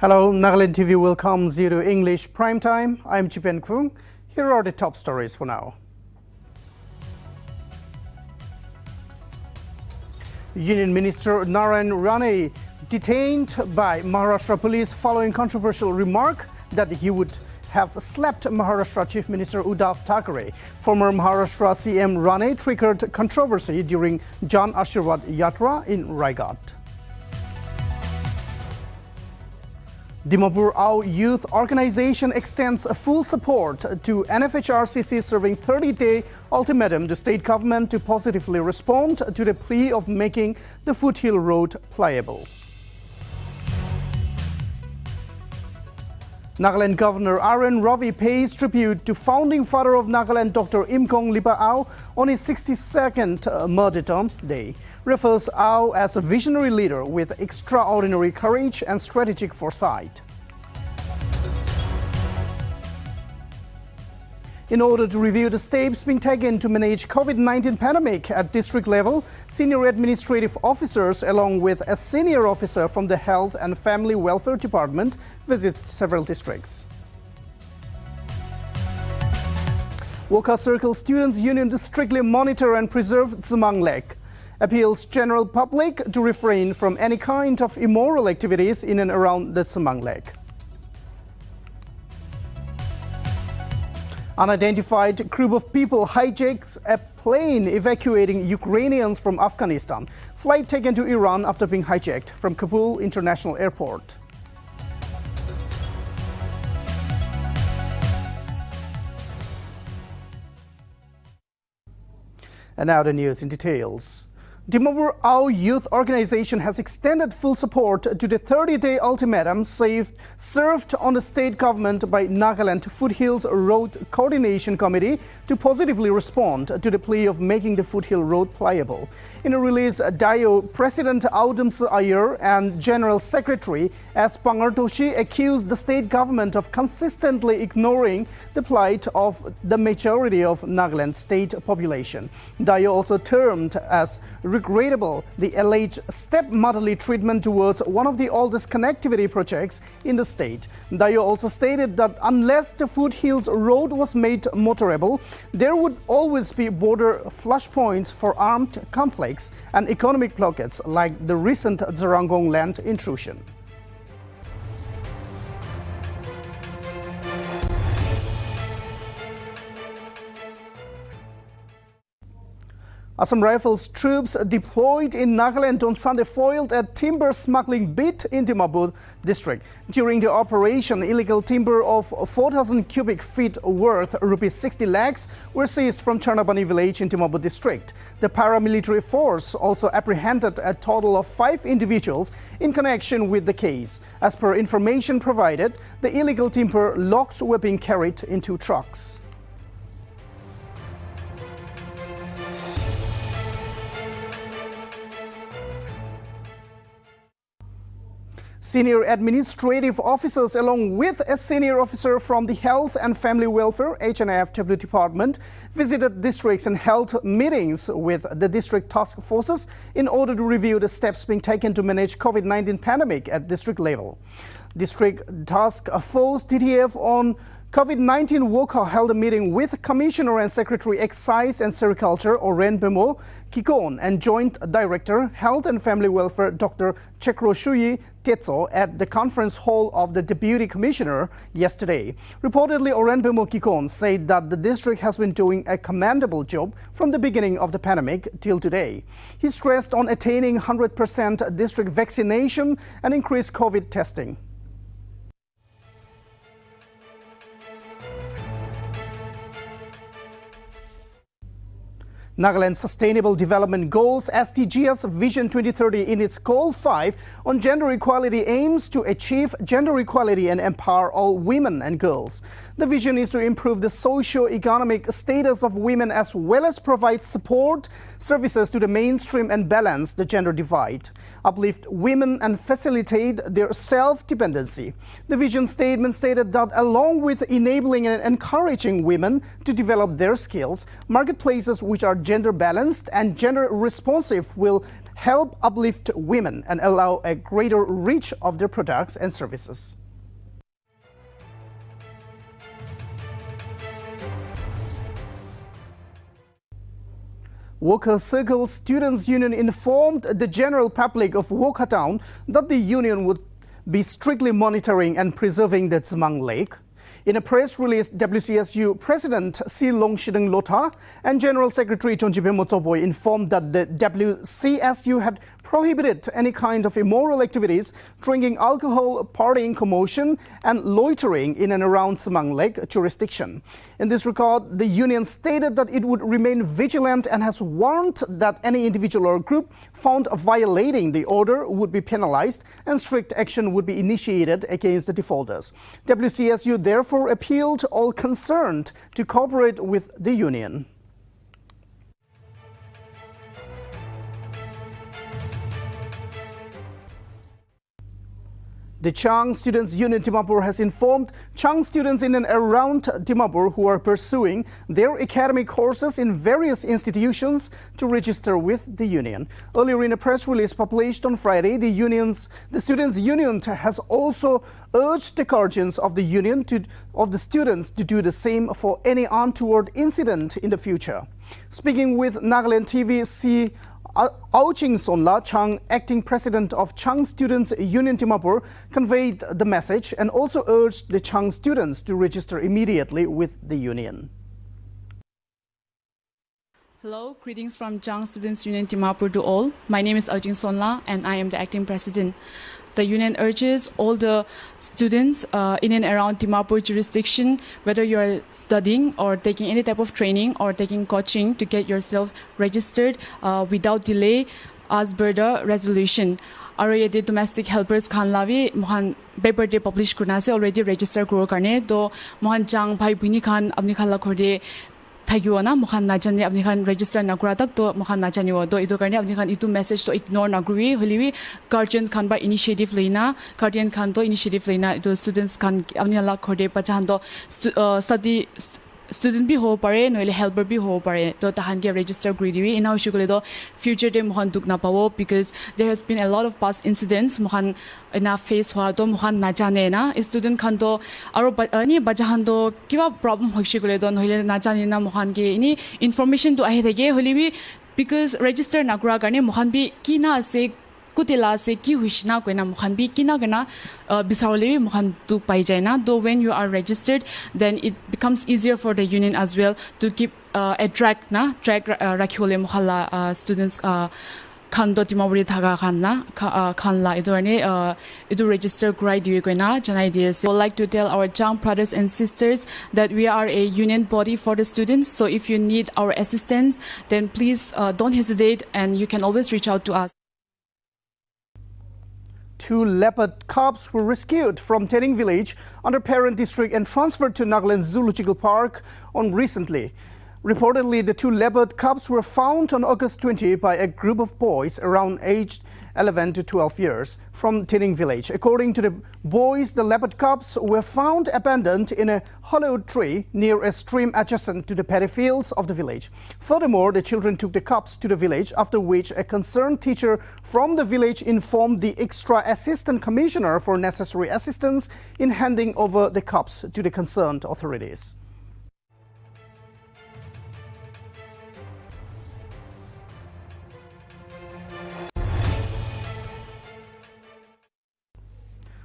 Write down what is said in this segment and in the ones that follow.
Hello, Nltv welcomes you to English Prime Time. I'm Chipen Kung. Here are the top stories for now. Union Minister Narayan Rane detained by Maharashtra police following controversial remark that he would have slapped Maharashtra Chief Minister Uddhav Thackeray. Former Maharashtra CM Rane triggered controversy during Jan Ashirwad Yatra in Raigad. Dimapur Ao Youth Organization extends full support to NFHRCC serving 30-day ultimatum to state government to positively respond to the plea of making the foothill road pliable. Nagaland Governor R.N. Ravi pays tribute to founding father of Nagaland Dr. Imkongliba Ao on his 62nd martyrdom day. Refers Ao as a visionary leader with extraordinary courage and strategic foresight. In order to review the steps being taken to manage COVID-19 pandemic at district level, senior administrative officers along with a senior officer from the Health and Family Welfare Department visit several districts. Woka Circle Students' Union to strictly monitor and preserve Tsimang Lake. Appeals general public to refrain from any kind of immoral activities in and around the Tsimang Lake. Unidentified group of people hijacks a plane evacuating Ukrainians from Afghanistan. Flight taken to Iran after being hijacked from Kabul International Airport. And now the news in details. Dimapur Ao Youth Organization has extended full support to the 30-day ultimatum served on the state government by Nagaland Foothills Road Coordination Committee to positively respond to the plea of making the foothill road pliable. In a release, DIO President Audumse Ayer and General Secretary S. Pangartoshi accused the state government of consistently ignoring the plight of the majority of Nagaland state population. DIO also termed as regrettable the alleged stepmotherly treatment towards one of the oldest connectivity projects in the state. DIO also stated that unless the Foothills Road was made motorable, there would always be border flashpoints for armed conflicts and economic blockades like the recent Zarangong land intrusion. Assam Rifles troops deployed in Nagaland on Sunday foiled a timber smuggling bit in Dimapur district. During the operation, illegal timber of 4,000 cubic feet worth ₹60 lakhs were seized from Charnabani village in Dimapur district. The paramilitary force also apprehended a total of 5 individuals in connection with the case. As per information provided, the illegal timber logs were being carried in 2 trucks. Senior administrative officers along with a senior officer from the Health and Family Welfare HNFW department visited districts and held meetings with the district task forces in order to review the steps being taken to manage COVID-19 pandemic at district level. District Task Force DTF on COVID-19 Woka held a meeting with Commissioner and Secretary Excise and Sericulture Orenbemo Kikon and Joint Director Health and Family Welfare Dr. Chekroshuyi Tetso at the conference hall of the Deputy Commissioner yesterday. Reportedly, Orenbemo Kikon said that the district has been doing a commendable job from the beginning of the pandemic till today. He stressed on attaining 100% district vaccination and increased COVID testing. Nagaland Sustainable Development Goals SDGs Vision 2030 in its Goal 5 on gender equality aims to achieve gender equality and empower all women and girls. The vision is to improve the socio-economic status of women as well as provide support services to the mainstream and balance the gender divide, uplift women and facilitate their self-dependency. The vision statement stated that along with enabling and encouraging women to develop their skills, marketplaces which are gender balanced and gender responsive will help uplift women and allow a greater reach of their products and services. Wokha Circle Students' Union informed the general public of Wokha Town that the union would be strictly monitoring and preserving the Tsemang Lake. In a press release, WCSU President Si Longshideng Lotha and General Secretary Chonjipe Motsoboy informed that the WCSU had prohibited any kind of immoral activities, drinking alcohol, partying, commotion, and loitering in and around Tsemang Lake jurisdiction. In this regard, the union stated that it would remain vigilant and has warned that any individual or group found violating the order would be penalized and strict action would be initiated against the defaulters. WCSU therefore appealed all concerned to cooperate with the union. The Chang Students' Union Dimapur has informed Chang students in and around Dimapur who are pursuing their academic courses in various institutions to register with the union. Earlier in a press release published on Friday, the Students' Union has also urged the guardians of the students to do the same for any untoward incident in the future. Speaking with Nltv, C. Auching Sonla, Chang, acting president of Chang Students' Union Dimapur, conveyed the message and also urged the Chang students to register immediately with the union. Hello, greetings from Chang Students' Union Dimapur to all. My name is Auching Sonla and I am the acting president. The union urges all the students in and around Dimapur jurisdiction, whether you are studying or taking any type of training or taking coaching, to get yourself registered without delay as per the resolution. Our domestic helpers khan lavi mohan paper day publish kurna se already register kuro karne to mohan Chang bhai bhini khan apni khala khode Thagiwana Mohan Najani Abnikan register Nagratak to Mohan Najaniwa do Idokarni Abnikan itu message to ignore Nagri, Holiwi, Guardian Khan by initiative Lena, Guardian Kanto initiative Lena, the students can Abnila Kode Pachando study student be ho pare no helper be ho pare to tahan ke register greedy in our do future day mohan duk na pawo, because there has been a lot of past incidents mohan ina face hwa to mohan na jane na student khan to aro ani bajahan do kiba problem hoishikule do noile na jane na mohan ke ini information to ahe thege holibi, because register na kura karne mohan bi kina se Kutila se ki huishna koina mohan bi kina gana bisarole mohan tu pai jaina. Though when you are registered, then it becomes easier for the union as well to keep a track rakhole mohalla students khan do timawri thaga khan na khan la idorne idu register grai diwe koina janai diase. I would like to tell our Chang brothers and sisters that we are a union body for the students, so if you need our assistance, then please don't hesitate and you can always reach out to us. 2 leopard cubs were rescued from Tening village under Parent district and transferred to Nagaland Zoological Park recently. Reportedly, the 2 leopard cubs were found on August 20 by a group of boys around aged 11 to 12 years from Tening village. According to the boys, the leopard cubs were found abandoned in a hollow tree near a stream adjacent to the paddy fields of the village. Furthermore, the children took the cubs to the village, after which a concerned teacher from the village informed the extra assistant commissioner for necessary assistance in handing over the cubs to the concerned authorities.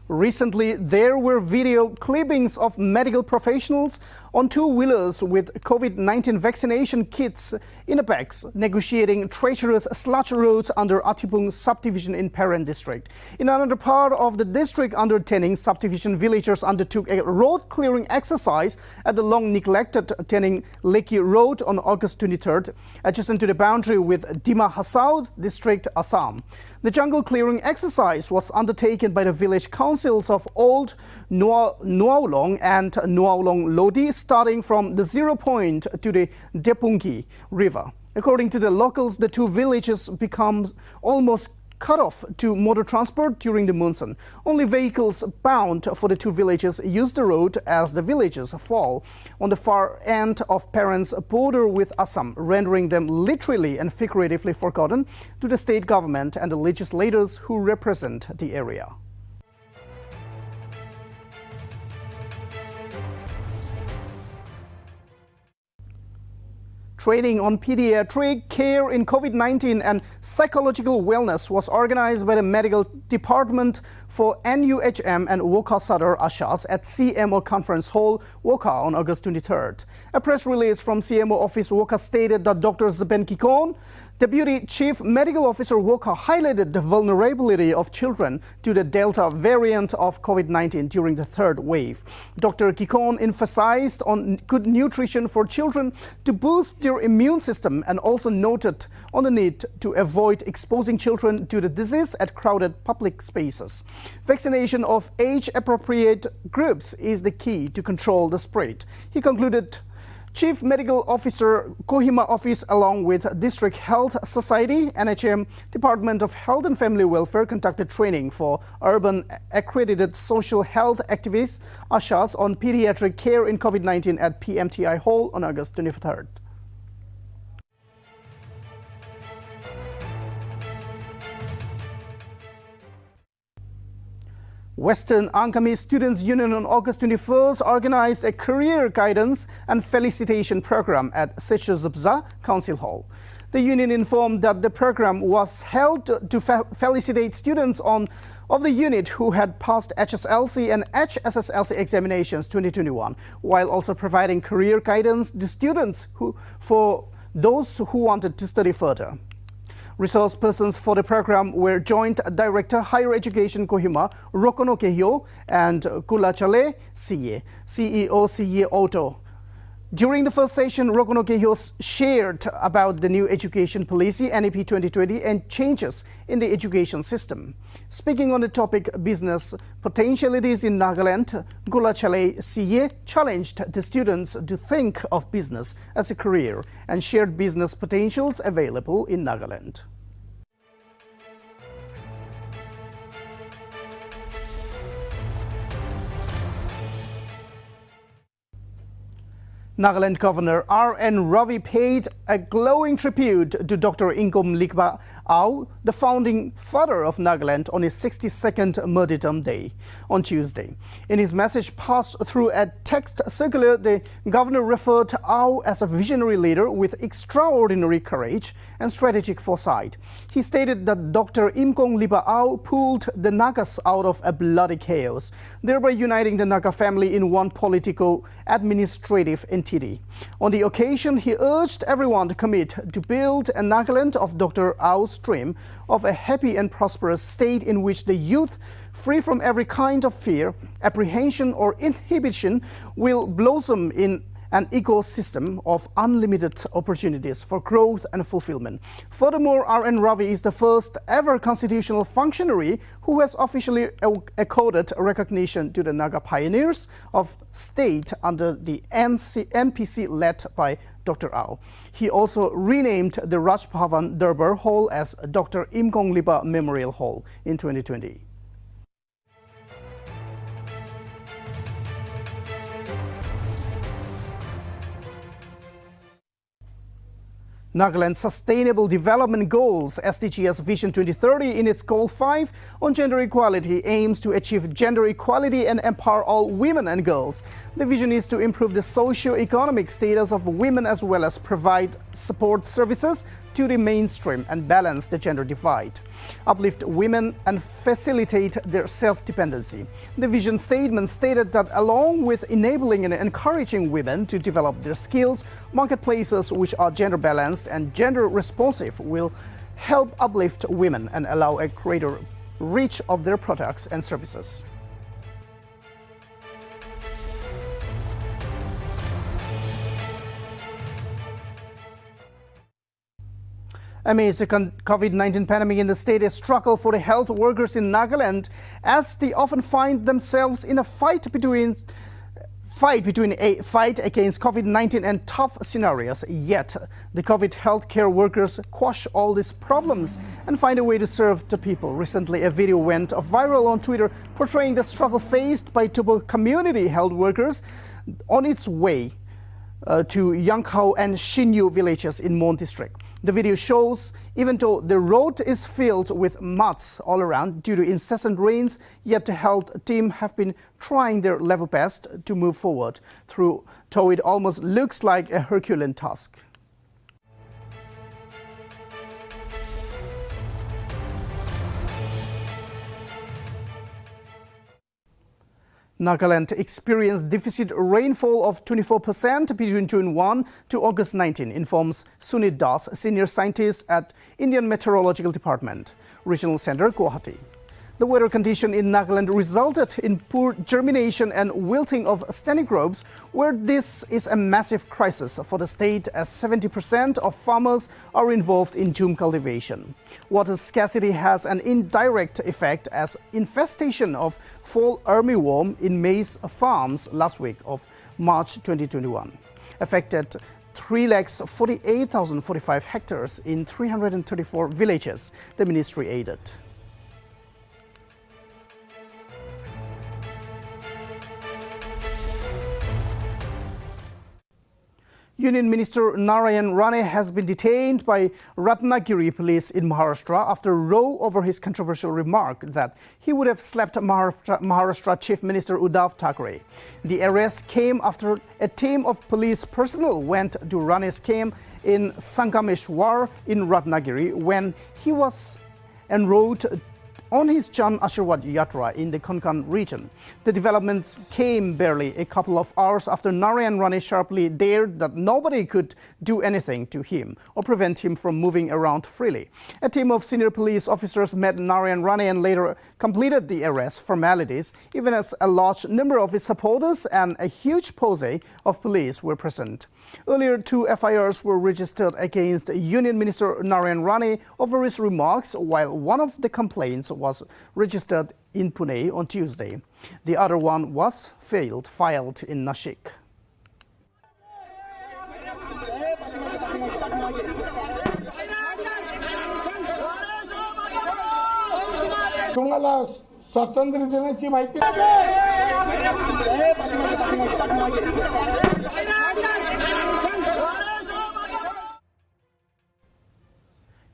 Recently, there were video clippings of medical professionals on 2-wheelers with COVID-19 vaccination kits in the backs, negotiating treacherous sludge roads under Atipung subdivision in Parent district. In another part of the district under Tening subdivision, villagers undertook a road clearing exercise at the long-neglected Tening Leki Road on August 23rd, adjacent to the boundary with Dima Hasao district, Assam. The jungle clearing exercise was undertaken by the village councils of Old Nuaulong and Nuaulong Lodi, starting from the 0 point to the Depungi River. According to the locals, the 2 villages become almost cut off to motor transport during the monsoon. Only vehicles bound for the two villages use the road as the villages fall on the far end of Parent's border with Assam, rendering them literally and figuratively forgotten to the state government and the legislators who represent the area. Training on pediatric care in COVID-19 and psychological wellness was organized by the Medical Department for NUHM and Woka Sadar Ashas at CMO Conference Hall, Woka, on August 23rd. A press release from CMO Office Woka stated that Dr. Zben Kikon, Deputy Chief Medical Officer Woka, highlighted the vulnerability of children to the Delta variant of COVID-19 during the third wave. Dr. Kikon emphasized on good nutrition for children to boost their immune system and also noted on the need to avoid exposing children to the disease at crowded public spaces. Vaccination of age-appropriate groups is the key to control the spread. He concluded. Chief Medical Officer Kohima Office along with District Health Society, NHM, Department of Health and Family Welfare conducted training for urban accredited social health activists, ASHAs, on pediatric care in COVID-19 at PMTI Hall on August 23rd. Western Angami Students' Union on August 21st organized a career guidance and felicitation program at Sechuzubza Council Hall. The union informed that the program was held to felicitate students of the unit who had passed HSLC and HSSLC examinations 2021, while also providing career guidance to students for those who wanted to study further. Resource persons for the program were Joint Director Higher Education Kohima, Rokono Kehyo, and Kulachale Siye, CEO Siye Auto. During the first session, Rokono Kehyo shared about the new education policy, NEP 2020, and changes in the education system. Speaking on the topic business potentialities in Nagaland, Kulachale Siye challenged the students to think of business as a career and shared business potentials available in Nagaland. Nagaland Governor R.N. Ravi paid a glowing tribute to Dr. Imkongliba Au, the founding father of Nagaland, on his 62nd martyrdom day on Tuesday. In his message passed through a text circular, the governor referred to Au as a visionary leader with extraordinary courage and strategic foresight. He stated that Dr. Imkongliba Au pulled the Nagas out of a bloody chaos, thereby uniting the Naga family in one politico-administrative entity. On the occasion, he urged everyone to commit to build a Nagaland of Dr. Au's dream of a happy and prosperous state in which the youth, free from every kind of fear, apprehension or inhibition, will blossom in an ecosystem of unlimited opportunities for growth and fulfillment. Furthermore, R.N. Ravi is the first ever constitutional functionary who has officially accorded recognition to the Naga pioneers of state under the NPC led by Dr. Au. He also renamed the Raj Bhavan Darbar Hall as Dr. Imkongliba Memorial Hall in 2020. Nagaland Sustainable Development Goals, SDGs Vision 2030, in its Goal 5 on gender equality, aims to achieve gender equality and empower all women and girls. The vision is to improve the socio-economic status of women as well as provide support services to the mainstream and balance the gender divide, uplift women and facilitate their self-dependency. The vision statement stated that along with enabling and encouraging women to develop their skills, marketplaces which are gender balanced and gender responsive will help uplift women and allow a greater reach of their products and services. Amidst the COVID-19 pandemic in the state, a struggle for the health workers in Nagaland as they often find themselves in a fight between fight against COVID-19 and tough scenarios, yet the COVID healthcare workers quash all these problems and find a way to serve the people. Recently, a video went viral on Twitter portraying the struggle faced by Tubo community health workers on its way to Yangkhao and Shinyu villages in Mon district. The video shows even though the road is filled with muds all around due to incessant rains, yet the health team have been trying their level best to move forward though it almost looks like a Herculean task. Nagaland experienced deficit rainfall of 24% between June 1 to August 19, informs Sunit Das, senior scientist at Indian Meteorological Department, Regional Center, Guwahati. The weather condition in Nagaland resulted in poor germination and wilting of standing crops, where this is a massive crisis for the state as 70% of farmers are involved in jhum cultivation. Water scarcity has an indirect effect as infestation of fall armyworm in maize farms last week of March 2021 affected 3,48,045 hectares in 334 villages, the ministry added. Union Minister Narayan Rane has been detained by Ratnagiri police in Maharashtra after a row over his controversial remark that he would have slapped Maharashtra Chief Minister Uddhav Thackeray. The arrest came after a team of police personnel went to Rane's camp in Sangameshwar in Ratnagiri when he was en route on his Jan Ashirwad Yatra in the Konkan region. The developments came barely a couple of hours after Narayan Rane sharply dared that nobody could do anything to him or prevent him from moving around freely. A team of senior police officers met Narayan Rane and later completed the arrest formalities, even as a large number of his supporters and a huge posse of police were present. Earlier, 2 FIRs were registered against Union Minister Narayan Rane over his remarks, while one of the complaints was registered in Pune on Tuesday. The other one was filed in Nashik. तुम्हाला स्वातंत्र्य दिनाची माहिती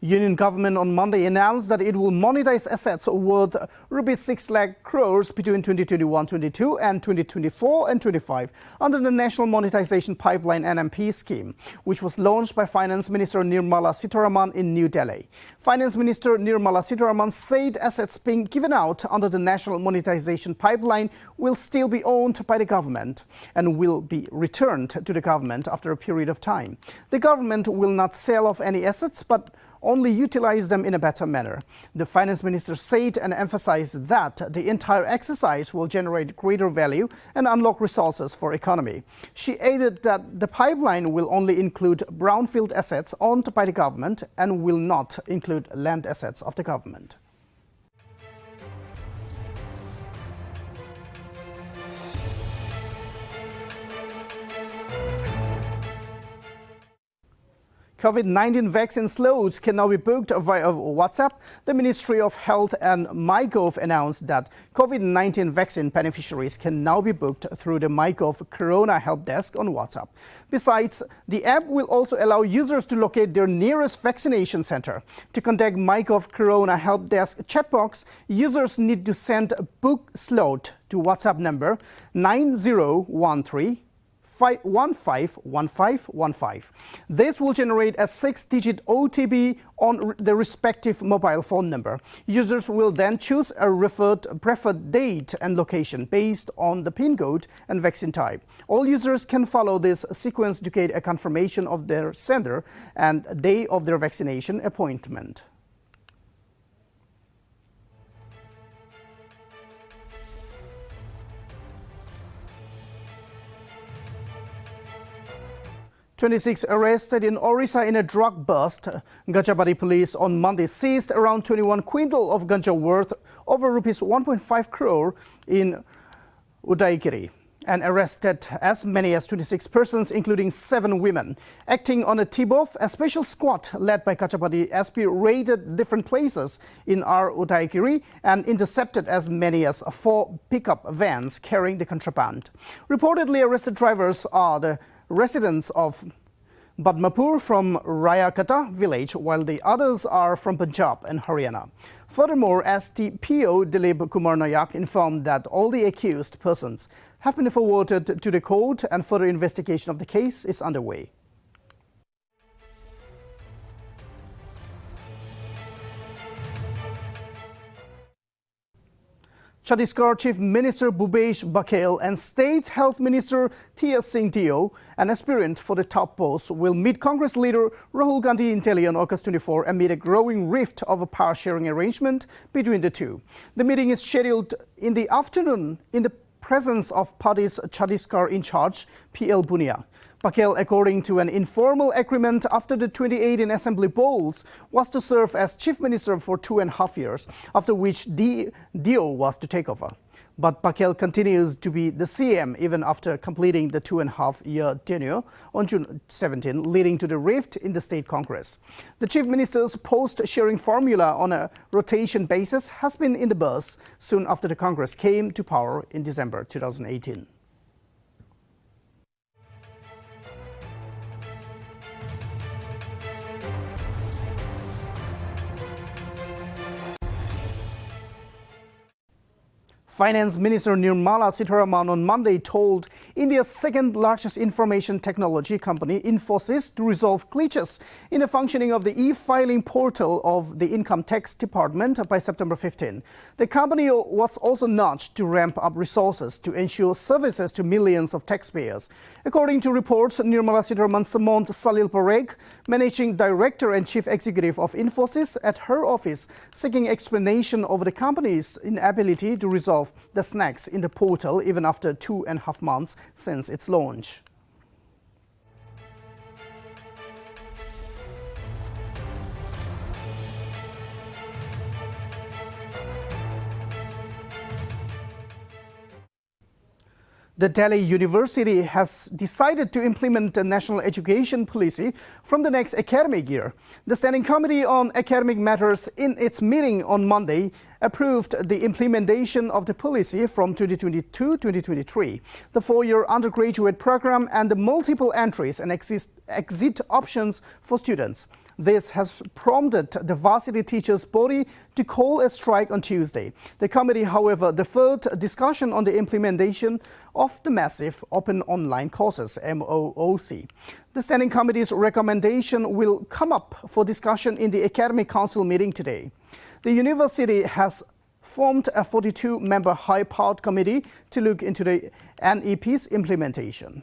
Union government on Monday announced that it will monetize assets worth rupees 6 lakh crores between 2021-22 and 2024 and 25 under the National Monetization Pipeline NMP scheme, which was launched by Finance Minister Nirmala Sitharaman in New Delhi. Finance Minister Nirmala Sitharaman said assets being given out under the National Monetization Pipeline will still be owned by the government and will be returned to the government after a period of time. The government will not sell off any assets but only utilize them in a better manner. The finance minister said and emphasized that the entire exercise will generate greater value and unlock resources for economy. She added that the pipeline will only include brownfield assets owned by the government and will not include land assets of the government. COVID-19 vaccine slots can now be booked via WhatsApp. The Ministry of Health and MyGov announced that COVID-19 vaccine beneficiaries can now be booked through the MyGov Corona Help Desk on WhatsApp. Besides, the app will also allow users to locate their nearest vaccination center. To contact MyGov Corona Help Desk chat box, users need to send a book slot to WhatsApp number 9013 151515. This will generate a 6-digit OTP on the respective mobile phone number. Users will then choose a preferred date and location based on the PIN code and vaccine type. All users can follow this sequence to get a confirmation of their sender and day of their vaccination appointment. "26 arrested in Orissa in a drug bust. Gajabari police on Monday seized around 21 quintal of ganja worth over rupees 1.5 crore in Udaigiri. and arrested as many as 26 persons, including 7 women. Acting on a tip-off, a special squad led by Kachapati SP raided different places in R. Udaigiri and intercepted as many as 4 pickup vans carrying the contraband. Reportedly arrested drivers are the residents of Badmapur from Rayakata village, while the others are from Punjab and Haryana. Furthermore, STPO Dilip Kumar Nayak informed that all the accused persons have been forwarded to the court and further investigation of the case is underway. Chhattisgarh Chief Minister Bhupesh Baghel and State Health Minister T.S. Singh Teo, an aspirant for the top post, will meet Congress leader Rahul Gandhi in Delhi on August 24 amid a growing rift of a power-sharing arrangement between the two. The meeting is scheduled in the afternoon in the presence of party's Chhattisgarh in charge, P.L. Bunia. Baghel, according to an informal agreement after the 2018 Assembly polls, was to serve as Chief Minister for 2.5 years, after which Dio was to take over. But Baghel continues to be the CM even after completing the 2.5-year tenure on June 17, leading to the rift in the state Congress. The Chief Minister's post-sharing formula on a rotation basis has been in the buzz soon after the Congress came to power in December 2018. Finance Minister Nirmala Sitharaman on Monday told India's second largest information technology company, Infosys, to resolve glitches in the functioning of the e-filing portal of the Income Tax Department by September 15. The company was also nudged to ramp up resources to ensure services to millions of taxpayers. According to reports, Nirmala Sitharaman summoned Salil Parekh, Managing Director and Chief Executive of Infosys, at her office, seeking explanation over the company's inability to resolve the snags in the portal even after 2.5 months since its launch. The Delhi University has decided to implement the national education policy from the next academic year. The Standing Committee on Academic Matters, in its meeting on Monday, approved the implementation of the policy from 2022-2023, the 4-year undergraduate program, and the multiple entries and exit options for students. This has prompted the varsity teachers' body to call a strike on Tuesday. The committee, however, deferred discussion on the implementation of the massive open online courses, MOOC. The Standing Committee's recommendation will come up for discussion in the Academic Council meeting today. The university has formed a 42-member high-powered committee to look into the NEP's implementation.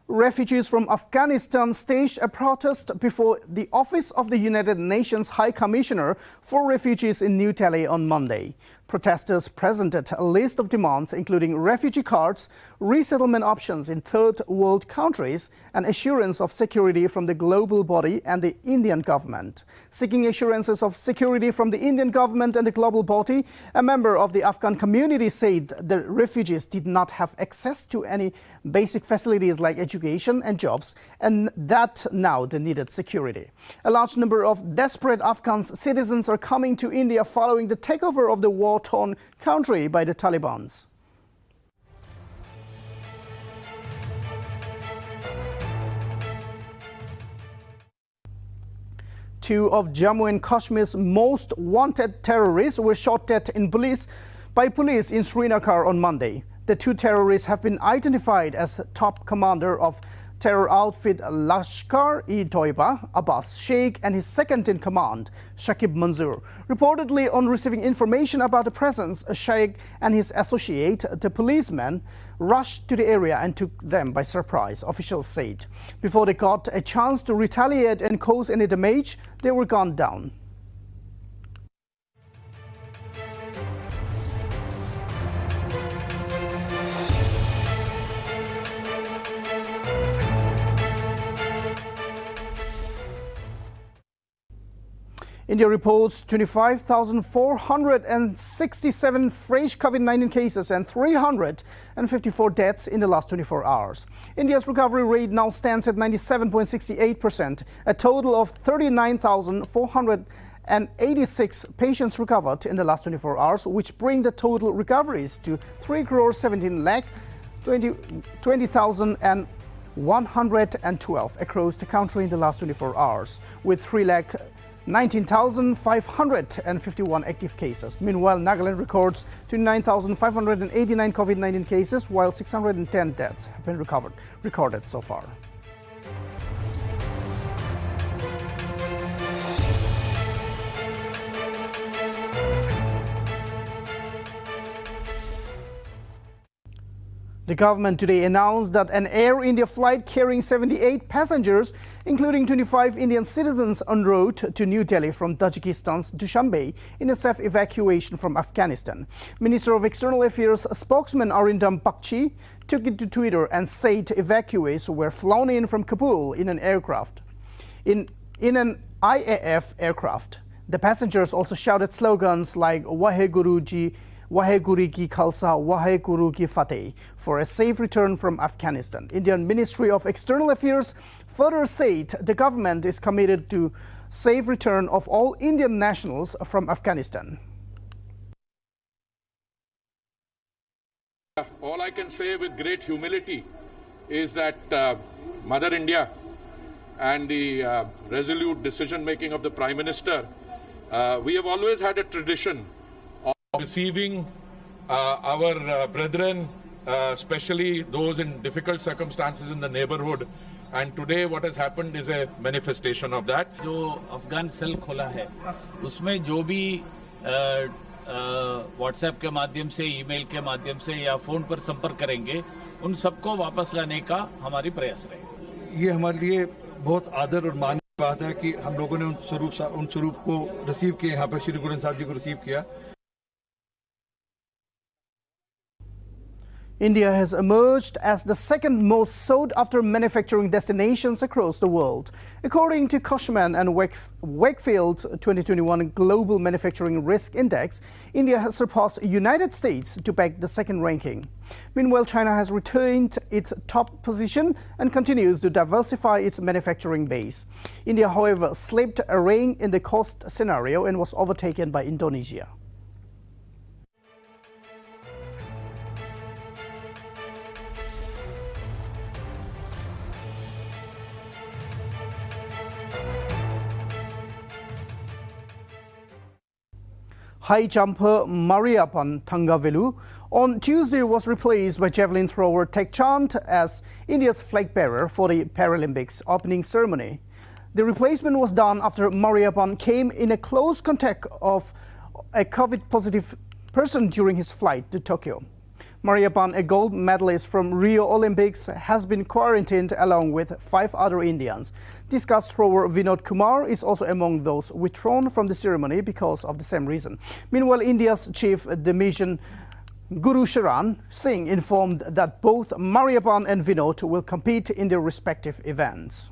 Refugees from Afghanistan staged a protest before the office of the United Nations High Commissioner for Refugees in New Delhi on Monday. Protesters presented a list of demands including refugee cards, resettlement options in third world countries, and assurance of security from the global body and the Indian government. Seeking assurances of security from the Indian government and the global body, a member of the Afghan community said the refugees did not have access to any basic facilities like education and jobs, and that now they needed security. A large number of desperate Afghan citizens are coming to India following the takeover of the war-torn country by the Taliban. Two of Jammu and Kashmir's most wanted terrorists were shot dead by police in Srinagar on Monday. The two terrorists have been identified as top commander of terror outfit Lashkar-e-Toiba, Abbas Sheikh, and his second-in-command, Shakib Manzoor. Reportedly, on receiving information about the presence of Sheikh and his associate, the policemen rushed to the area and took them by surprise, officials said. Before they got a chance to retaliate and cause any damage, they were gunned down. India reports 25,467 fresh COVID-19 cases and 354 deaths in the last 24 hours. India's recovery rate now stands at 97.68%. A total of 39,486 patients recovered in the last 24 hours, which bring the total recoveries to 3,17,20,112 across the country in the last 24 hours, with 3,19,551 active cases. Meanwhile, Nagaland records 29,589 COVID-19 cases, while 610 deaths have been recorded so far. The government today announced that an Air India flight carrying 78 passengers, including 25 Indian citizens, en route to New Delhi from Tajikistan's Dushanbe in a safe evacuation from Afghanistan. Minister of External Affairs spokesman Arindam Bakshi took it to Twitter and said evacuees were flown in from Kabul in an aircraft. In an IAF aircraft. The passengers also shouted slogans like Waheguru Ji, Waheguru Ki Khalsa, Waheguru Ki Fateh for a safe return from Afghanistan. Indian Ministry of External Affairs further said the government is committed to safe return of all Indian nationals from Afghanistan. All I can say with great humility is that Mother India and the resolute decision-making of the Prime Minister, we have always had a tradition receiving our brethren, especially those in difficult circumstances in the neighborhood. And today what has happened is a manifestation of that. जो Afghan cell खोला है उसमें जो भी WhatsApp के माध्यम से, email के माध्यम से या फोन पर संपर्क करेंगे, उन सबको वापस लाने का हमारी प्रयास रहेगा। ये हमारे लिए बहुत आदर और मान की बात है कि हम लोगों ने उन स्वरूप को रिसीव किया, यहाँ पर श्री गुरु साहब जी को रिसीव किया। India has emerged as the second most sought-after manufacturing destinations across the world. According to Cushman and Wakefield 2021 Global Manufacturing Risk Index, India has surpassed United States to back the second ranking. Meanwhile, China has retained its top position and continues to diversify its manufacturing base. India, however, slipped a rank in the cost scenario and was overtaken by Indonesia. High jumper Mariappan Thangavelu on Tuesday was replaced by javelin thrower Tekchand as India's flag bearer for the Paralympics opening ceremony. The replacement was done after Mariappan came in a close contact of a COVID-positive person during his flight to Tokyo. Mariappan, a gold medalist from Rio Olympics, has been quarantined along with 5 other Indians. Discus thrower Vinod Kumar is also among those withdrawn from the ceremony because of the same reason. Meanwhile, India's chief division Guru Sharan Singh informed that both Mariappan and Vinod will compete in their respective events.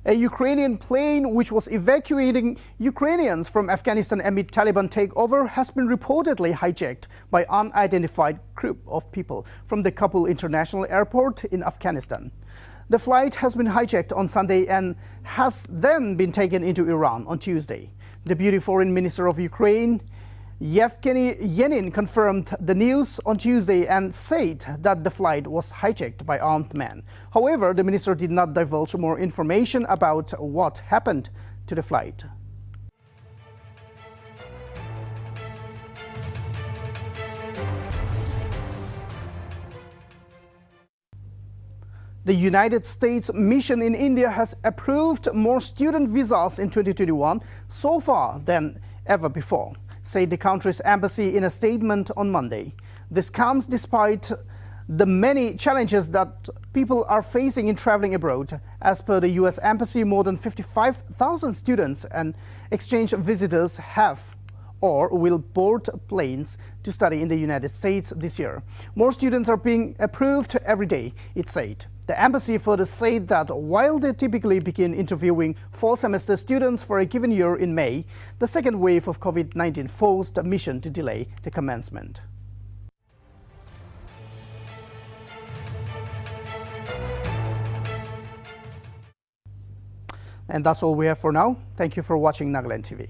A Ukrainian plane which was evacuating Ukrainians from Afghanistan amid Taliban takeover has been reportedly hijacked by an unidentified group of people from the Kabul International Airport in Afghanistan. The flight has been hijacked on Sunday and has then been taken into Iran on Tuesday. Deputy Foreign Minister of Ukraine, Yevgeny Yenin, confirmed the news on Tuesday and said that the flight was hijacked by armed men. However, the minister did not divulge more information about what happened to the flight. The United States mission in India has approved more student visas in 2021 so far than ever before, said the country's embassy in a statement on Monday. This comes despite the many challenges that people are facing in traveling abroad. As per the U.S. Embassy, more than 55,000 students and exchange visitors have or will board planes to study in the United States this year. More students are being approved every day, it said. The embassy further said that while they typically begin interviewing fall-semester students for a given year in May, the second wave of COVID-19 forced the mission to delay the commencement. And that's all we have for now. Thank you for watching Nltv.